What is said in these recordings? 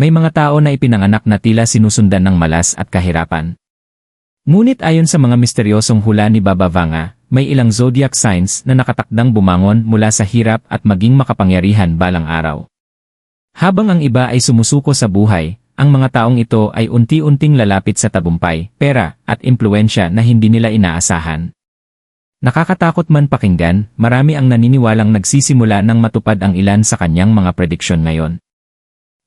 May mga tao na ipinanganak na tila sinusundan ng malas at kahirapan. Ngunit ayon sa mga misteryosong hula ni Baba Vanga, may ilang zodiac signs na nakatakdang bumangon mula sa hirap at maging makapangyarihan balang araw. Habang ang iba ay sumusuko sa buhay, ang mga taong ito ay unti-unting lalapit sa tagumpay, pera, at impluwensya na hindi nila inaasahan. Nakakatakot man pakinggan, marami ang naniniwalang nagsisimula nang matupad ang ilan sa kanyang mga prediksyon ngayon.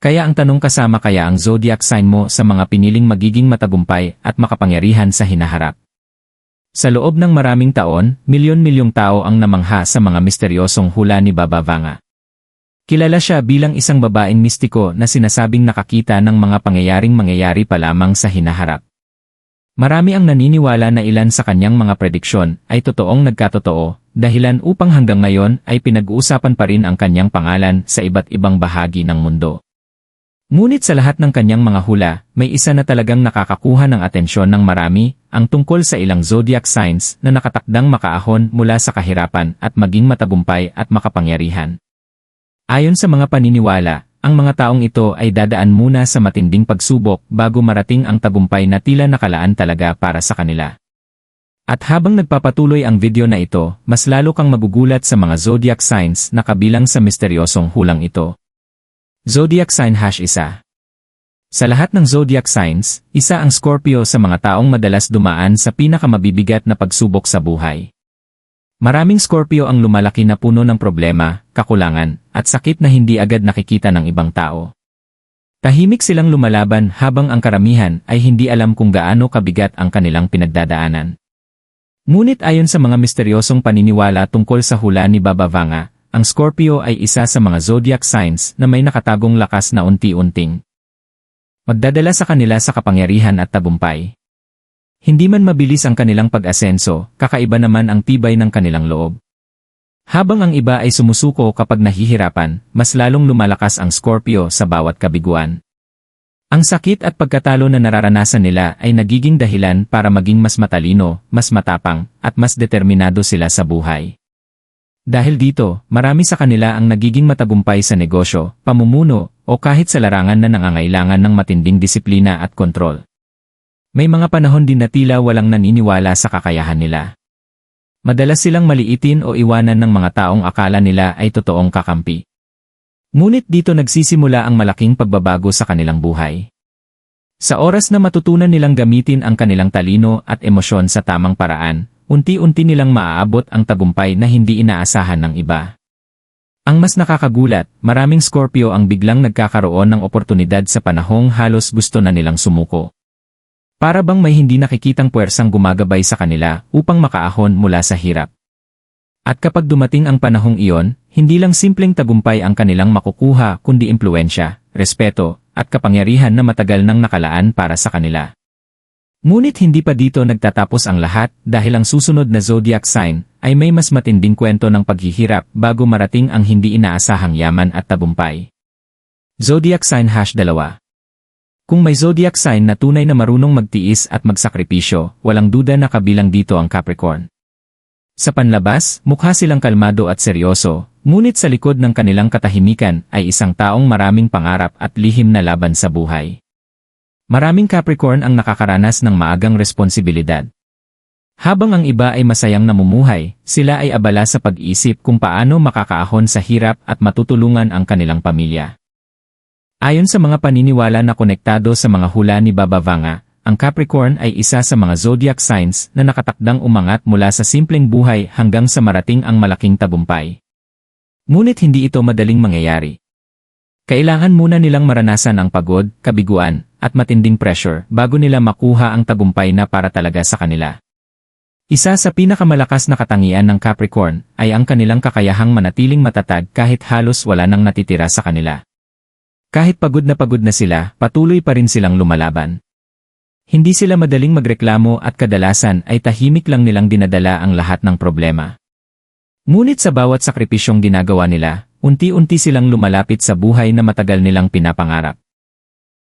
Kaya ang tanong, kasama kaya ang zodiac sign mo sa mga piniling magiging matagumpay at makapangyarihan sa hinaharap? Sa loob ng maraming taon, milyon-milyong tao ang namangha sa mga misteryosong hula ni Baba Vanga. Kilala siya bilang isang babaeng mistiko na sinasabing nakakita ng mga pangyayaring mangyayari pa lamang sa hinaharap. Marami ang naniniwala na ilan sa kanyang mga prediksyon ay totoong nagkatotoo, dahilan upang hanggang ngayon ay pinag-uusapan pa rin ang kanyang pangalan sa iba't ibang bahagi ng mundo. Ngunit sa lahat ng kanyang mga hula, may isa na talagang nakakakuha ng atensyon ng marami, ang tungkol sa ilang zodiac signs na nakatakdang makaahon mula sa kahirapan at maging matagumpay at makapangyarihan. Ayon sa mga paniniwala, ang mga taong ito ay dadaan muna sa matinding pagsubok bago marating ang tagumpay na tila nakalaan talaga para sa kanila. At habang nagpapatuloy ang video na ito, mas lalo kang magugulat sa mga zodiac signs na kabilang sa misteryosong hulang ito. Zodiac sign #1. Sa lahat ng zodiac signs, isa ang Scorpio sa mga taong madalas dumaan sa pinakamabibigat na pagsubok sa buhay. Maraming Scorpio ang lumalaki na puno ng problema, kakulangan, at sakit na hindi agad nakikita ng ibang tao. Tahimik silang lumalaban habang ang karamihan ay hindi alam kung gaano kabigat ang kanilang pinagdadaanan. Ngunit ayon sa mga misteryosong paniniwala tungkol sa hula ni Baba Vanga, ang Scorpio ay isa sa mga zodiac signs na may nakatagong lakas na unti-unting magdadala sa kanila sa kapangyarihan at tagumpay. Hindi man mabilis ang kanilang pag-asenso, kakaiba naman ang tibay ng kanilang loob. Habang ang iba ay sumusuko kapag nahihirapan, mas lalong lumalakas ang Scorpio sa bawat kabiguan. Ang sakit at pagkatalo na nararanasan nila ay nagiging dahilan para maging mas matalino, mas matapang, at mas determinado sila sa buhay. Dahil dito, marami sa kanila ang nagiging matagumpay sa negosyo, pamumuno, o kahit sa larangan na nangangailangan ng matinding disiplina at kontrol. May mga panahon din na tila walang naniniwala sa kakayahan nila. Madalas silang maliitin o iwanan ng mga taong akala nila ay totoong kakampi. Ngunit dito nagsisimula ang malaking pagbabago sa kanilang buhay. Sa oras na matutunan nilang gamitin ang kanilang talino at emosyon sa tamang paraan, unti-unti nilang maaabot ang tagumpay na hindi inaasahan ng iba. Ang mas nakakagulat, maraming Scorpio ang biglang nagkakaroon ng oportunidad sa panahong halos gusto na nilang sumuko. Para bang may hindi nakikitang puwersang gumagabay sa kanila upang makaahon mula sa hirap. At kapag dumating ang panahong iyon, hindi lang simpleng tagumpay ang kanilang makukuha kundi impluwensya, respeto, at kapangyarihan na matagal nang nakalaan para sa kanila. Ngunit hindi pa dito nagtatapos ang lahat dahil ang susunod na zodiac sign ay may mas matinding kwento ng paghihirap bago marating ang hindi inaasahang yaman at tagumpay. Zodiac sign #2. Kung may zodiac sign na tunay na marunong magtiis at magsakripisyo, walang duda na kabilang dito ang Capricorn. Sa panlabas, mukha silang kalmado at seryoso, ngunit sa likod ng kanilang katahimikan ay isang taong maraming pangarap at lihim na laban sa buhay. Maraming Capricorn ang nakakaranas ng maagang responsibilidad. Habang ang iba ay masayang namumuhay, sila ay abala sa pag-iisip kung paano makakaahon sa hirap at matutulungan ang kanilang pamilya. Ayon sa mga paniniwala na konektado sa mga hula ni Baba Vanga, ang Capricorn ay isa sa mga zodiac signs na nakatakdang umangat mula sa simpleng buhay hanggang sa marating ang malaking tagumpay. Ngunit hindi ito madaling mangyayari. Kailangan muna nilang maranasan ang pagod, kabiguan, at matinding pressure bago nila makuha ang tagumpay na para talaga sa kanila. Isa sa pinakamalakas na katangian ng Capricorn ay ang kanilang kakayahang manatiling matatag kahit halos wala nang natitira sa kanila. Kahit pagod na sila, patuloy pa rin silang lumalaban. Hindi sila madaling magreklamo at kadalasan ay tahimik lang nilang dinadala ang lahat ng problema. Ngunit sa bawat sakripisyong ginagawa nila, unti-unti silang lumalapit sa buhay na matagal nilang pinapangarap.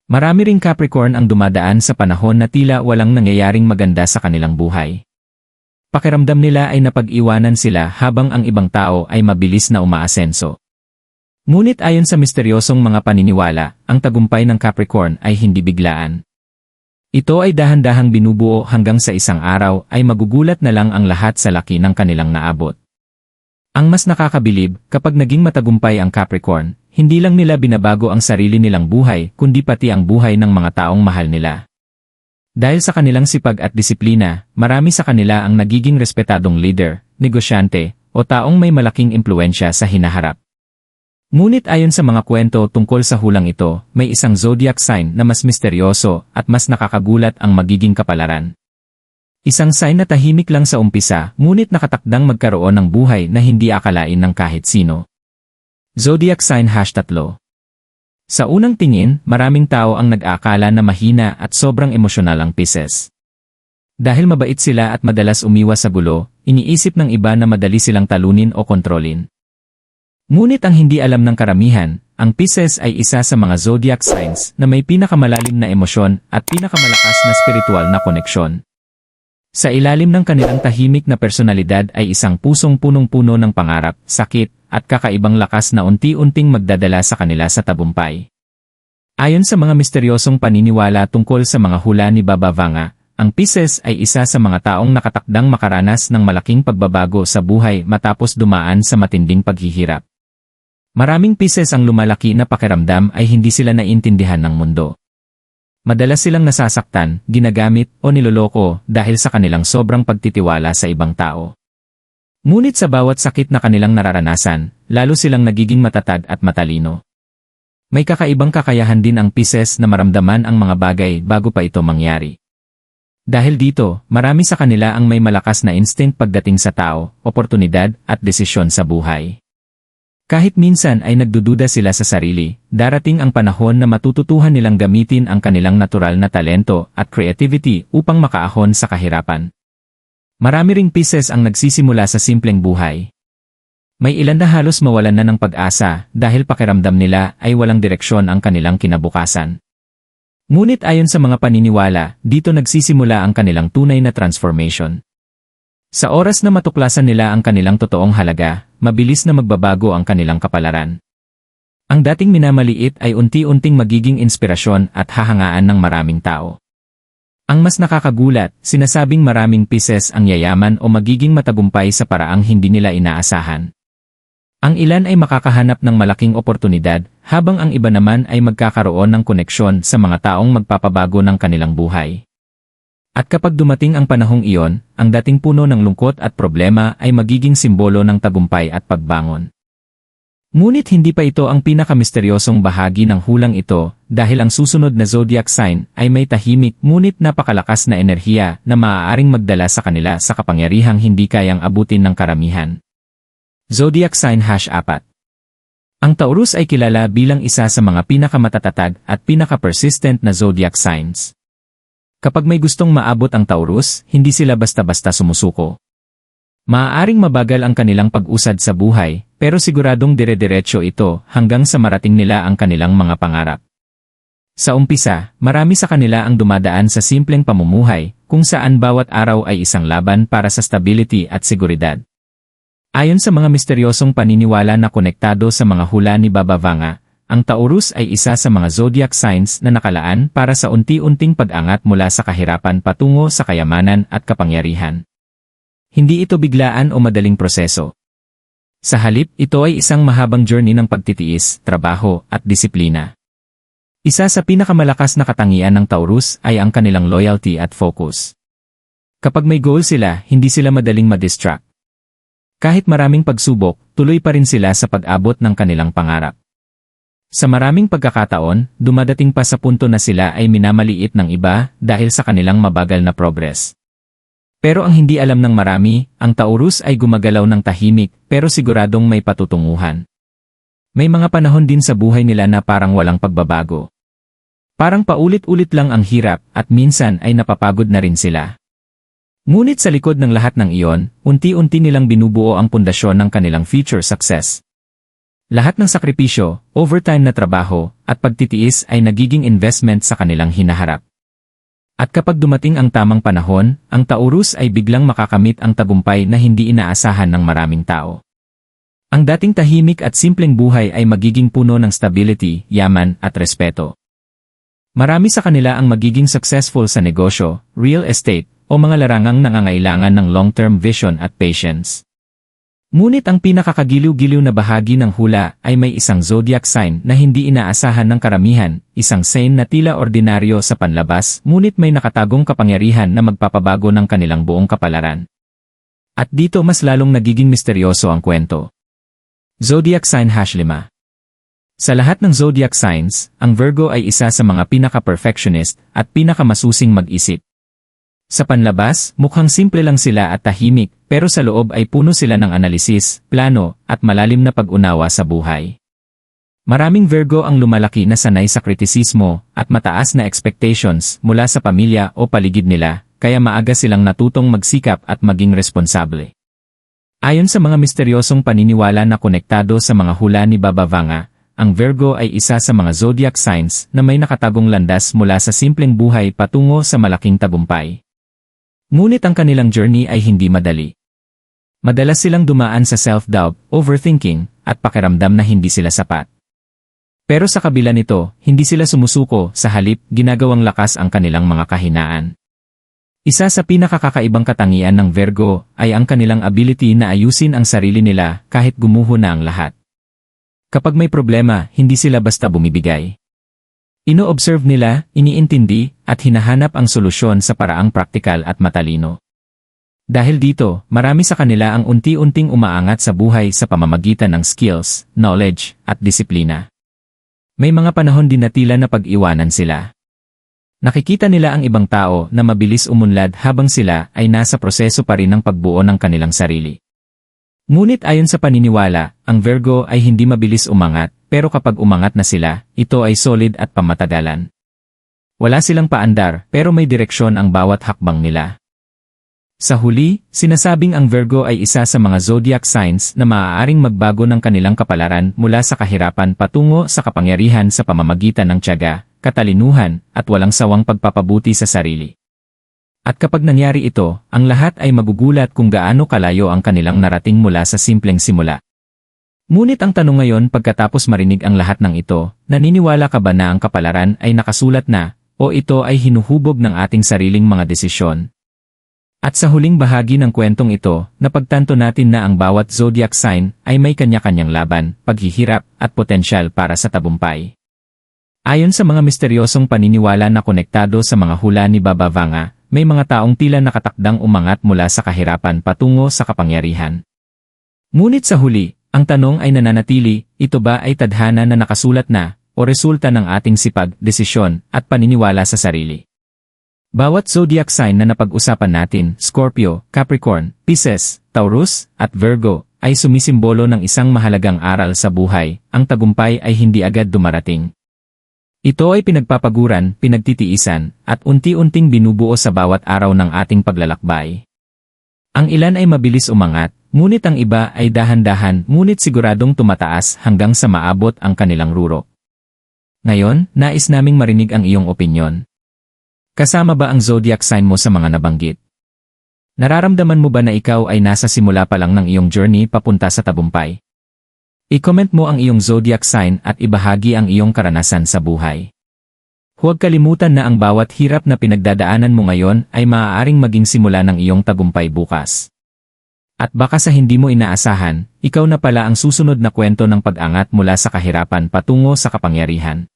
Marami ring Capricorn ang dumadaan sa panahon na tila walang nangyayaring maganda sa kanilang buhay. Pakiramdam nila ay napag-iwanan sila habang ang ibang tao ay mabilis na umaasenso. Ngunit ayon sa misteryosong mga paniniwala, ang tagumpay ng Capricorn ay hindi biglaan. Ito ay dahan-dahang binubuo hanggang sa isang araw ay magugulat na lang ang lahat sa laki ng kanilang naabot. Ang mas nakakabilib, kapag naging matagumpay ang Capricorn, hindi lang nila binabago ang sarili nilang buhay kundi pati ang buhay ng mga taong mahal nila. Dahil sa kanilang sipag at disiplina, marami sa kanila ang nagiging respetadong leader, negosyante, o taong may malaking impluensya sa hinaharap. Ngunit ayon sa mga kwento tungkol sa hulang ito, may isang zodiac sign na mas misteryoso at mas nakakagulat ang magiging kapalaran. Isang sign na tahimik lang sa umpisa, ngunit nakatakdang magkaroon ng buhay na hindi akalain ng kahit sino. Zodiac sign #3. Sa unang tingin, maraming tao ang nag-aakala na mahina at sobrang emosyonal ang Pisces. Dahil mabait sila at madalas umiwas sa gulo, iniisip ng iba na madali silang talunin o kontrolin. Ngunit ang hindi alam ng karamihan, ang Pisces ay isa sa mga zodiac signs na may pinakamalalim na emosyon at pinakamalakas na spiritual na koneksyon. Sa ilalim ng kanilang tahimik na personalidad ay isang pusong punong-puno ng pangarap, sakit, at kakaibang lakas na unti-unting magdadala sa kanila sa tagumpay. Ayon sa mga misteryosong paniniwala tungkol sa mga hula ni Baba Vanga, ang Pisces ay isa sa mga taong nakatakdang makaranas ng malaking pagbabago sa buhay matapos dumaan sa matinding paghihirap. Maraming Pisces ang lumalaki na pakiramdam ay hindi sila naiintindihan ng mundo. Madalas silang nasasaktan, ginagamit, o niloloko dahil sa kanilang sobrang pagtitiwala sa ibang tao. Ngunit sa bawat sakit na kanilang nararanasan, lalo silang nagiging matatag at matalino. May kakaibang kakayahan din ang Pisces na maramdaman ang mga bagay bago pa ito mangyari. Dahil dito, marami sa kanila ang may malakas na instinct pagdating sa tao, oportunidad, at desisyon sa buhay. Kahit minsan ay nagdududa sila sa sarili, darating ang panahon na matututuhan nilang gamitin ang kanilang natural na talento at creativity upang makaahon sa kahirapan. Marami ring Pisces ang nagsisimula sa simpleng buhay. May ilan na halos mawalan na ng pag-asa dahil pakiramdam nila ay walang direksyon ang kanilang kinabukasan. Ngunit ayon sa mga paniniwala, dito nagsisimula ang kanilang tunay na transformation. Sa oras na matuklasan nila ang kanilang totoong halaga, mabilis na magbabago ang kanilang kapalaran. Ang dating minamaliit ay unti-unting magiging inspirasyon at hahangaan ng maraming tao. Ang mas nakakagulat, sinasabing maraming Pisces ang yayaman o magiging matagumpay sa paraang hindi nila inaasahan. Ang ilan ay makakahanap ng malaking oportunidad, habang ang iba naman ay magkakaroon ng koneksyon sa mga taong magpapabago ng kanilang buhay. At kapag dumating ang panahong iyon, ang dating puno ng lungkot at problema ay magiging simbolo ng tagumpay at pagbangon. Ngunit hindi pa ito ang pinakamisteryosong bahagi ng hulang ito, dahil ang susunod na zodiac sign ay may tahimik ngunit napakalakas na enerhiya na maaaring magdala sa kanila sa kapangyarihang hindi kayang abutin ng karamihan. Zodiac sign #4. Ang Taurus ay kilala bilang isa sa mga pinakamatatatag at pinaka-persistent na zodiac signs. Kapag may gustong maabot ang Taurus, hindi sila basta-basta sumusuko. Maaaring mabagal ang kanilang pag-usad sa buhay, pero siguradong dire-diretso ito hanggang sa marating nila ang kanilang mga pangarap. Sa umpisa, marami sa kanila ang dumadaan sa simpleng pamumuhay, kung saan bawat araw ay isang laban para sa stability at seguridad. Ayon sa mga misteryosong paniniwala na konektado sa mga hula ni Baba Vanga, ang Taurus ay isa sa mga zodiac signs na nakalaan para sa unti-unting pag-angat mula sa kahirapan patungo sa kayamanan at kapangyarihan. Hindi ito biglaan o madaling proseso. Sa halip, ito ay isang mahabang journey ng pagtitiis, trabaho, at disiplina. Isa sa pinakamalakas na katangian ng Taurus ay ang kanilang loyalty at focus. Kapag may goal sila, hindi sila madaling ma-distract. Kahit maraming pagsubok, tuloy pa rin sila sa pag-abot ng kanilang pangarap. Sa maraming pagkakataon, dumadating pa sa punto na sila ay minamaliit ng iba dahil sa kanilang mabagal na progress. Pero ang hindi alam ng marami, ang Taurus ay gumagalaw ng tahimik pero siguradong may patutunguhan. May mga panahon din sa buhay nila na parang walang pagbabago. Parang paulit-ulit lang ang hirap at minsan ay napapagod na rin sila. Ngunit sa likod ng lahat ng iyon, unti-unti nilang binubuo ang pundasyon ng kanilang future success. Lahat ng sakripisyo, overtime na trabaho, at pagtitiis ay nagiging investment sa kanilang hinaharap. At kapag dumating ang tamang panahon, ang Taurus ay biglang makakamit ang tagumpay na hindi inaasahan ng maraming tao. Ang dating tahimik at simpleng buhay ay magiging puno ng stability, yaman, at respeto. Marami sa kanila ang magiging successful sa negosyo, real estate, o mga larangang nangangailangan ng long-term vision at patience. Ngunit ang pinakakagiliw-giliw na bahagi ng hula ay may isang zodiac sign na hindi inaasahan ng karamihan, isang sign na tila ordinaryo sa panlabas ngunit may nakatagong kapangyarihan na magpapabago ng kanilang buong kapalaran. At dito mas lalong nagiging misteryoso ang kwento. Zodiac Sign #5. Sa lahat ng zodiac signs, ang Virgo ay isa sa mga pinaka-perfectionist at pinakamasusing mag-isip. Sa panlabas, mukhang simple lang sila at tahimik, pero sa loob ay puno sila ng analisis, plano, at malalim na pag-unawa sa buhay. Maraming Virgo ang lumalaki na sanay sa kritisismo at mataas na expectations mula sa pamilya o paligid nila, kaya maaga silang natutong magsikap at maging responsable. Ayon sa mga misteryosong paniniwala na konektado sa mga hula ni Baba Vanga, ang Virgo ay isa sa mga zodiac signs na may nakatagong landas mula sa simpleng buhay patungo sa malaking tagumpay. Ngunit ang kanilang journey ay hindi madali. Madalas silang dumaan sa self-doubt, overthinking, at pakiramdam na hindi sila sapat. Pero sa kabila nito, hindi sila sumusuko, sa halip ginagawang lakas ang kanilang mga kahinaan. Isa sa pinakakakaibang katangian ng Virgo ay ang kanilang ability na ayusin ang sarili nila kahit gumuho na ang lahat. Kapag may problema, hindi sila basta bumibigay. Ino-observe nila, iniintindi, at hinahanap ang solusyon sa paraang praktikal at matalino. Dahil dito, marami sa kanila ang unti-unting umaangat sa buhay sa pamamagitan ng skills, knowledge, at disiplina. May mga panahon din na tila na pag-iwanan sila. Nakikita nila ang ibang tao na mabilis umunlad habang sila ay nasa proseso pa rin ng pagbuo ng kanilang sarili. Ngunit ayon sa paniniwala, ang Virgo ay hindi mabilis umangat, pero kapag umangat na sila, ito ay solid at pamatagalan. Wala silang paandar, pero may direksyon ang bawat hakbang nila. Sa huli, sinasabing ang Virgo ay isa sa mga zodiac signs na maaaring magbago ng kanilang kapalaran mula sa kahirapan patungo sa kapangyarihan sa pamamagitan ng tiyaga, katalinuhan, at walang sawang pagpapabuti sa sarili. At kapag nangyari ito, ang lahat ay magugulat kung gaano kalayo ang kanilang narating mula sa simpleng simula. Ngunit ang tanong ngayon pagkatapos marinig ang lahat ng ito, naniniwala ka ba na ang kapalaran ay nakasulat na, o ito ay hinuhubog ng ating sariling mga desisyon? At sa huling bahagi ng kwentong ito, napagtanto natin na ang bawat zodiac sign ay may kanya-kanyang laban, paghihirap, at potensyal para sa tagumpay. Ayon sa mga misteryosong paniniwala na konektado sa mga hula ni Baba Vanga, may mga taong tila nakatakdang umangat mula sa kahirapan patungo sa kapangyarihan. Ngunit sa huli, ang tanong ay nananatili, ito ba ay tadhana na nakasulat na, o resulta ng ating sipag, desisyon, at paniniwala sa sarili? Bawat zodiac sign na napag-usapan natin, Scorpio, Capricorn, Pisces, Taurus, at Virgo, ay sumisimbolo ng isang mahalagang aral sa buhay, ang tagumpay ay hindi agad dumarating. Ito ay pinagpapaguran, pinagtitiisan, at unti-unting binubuo sa bawat araw ng ating paglalakbay. Ang ilan ay mabilis umangat, ngunit ang iba ay dahan-dahan ngunit siguradong tumataas hanggang sa maabot ang kanilang rurok. Ngayon, nais naming marinig ang iyong opinyon. Kasama ba ang zodiac sign mo sa mga nabanggit? Nararamdaman mo ba na ikaw ay nasa simula pa lang ng iyong journey papunta sa tagumpay? I-comment mo ang iyong zodiac sign at ibahagi ang iyong karanasan sa buhay. Huwag kalimutan na ang bawat hirap na pinagdadaanan mo ngayon ay maaaring maging simula ng iyong tagumpay bukas. At baka sa hindi mo inaasahan, ikaw na pala ang susunod na kwento ng pag-angat mula sa kahirapan patungo sa kapangyarihan.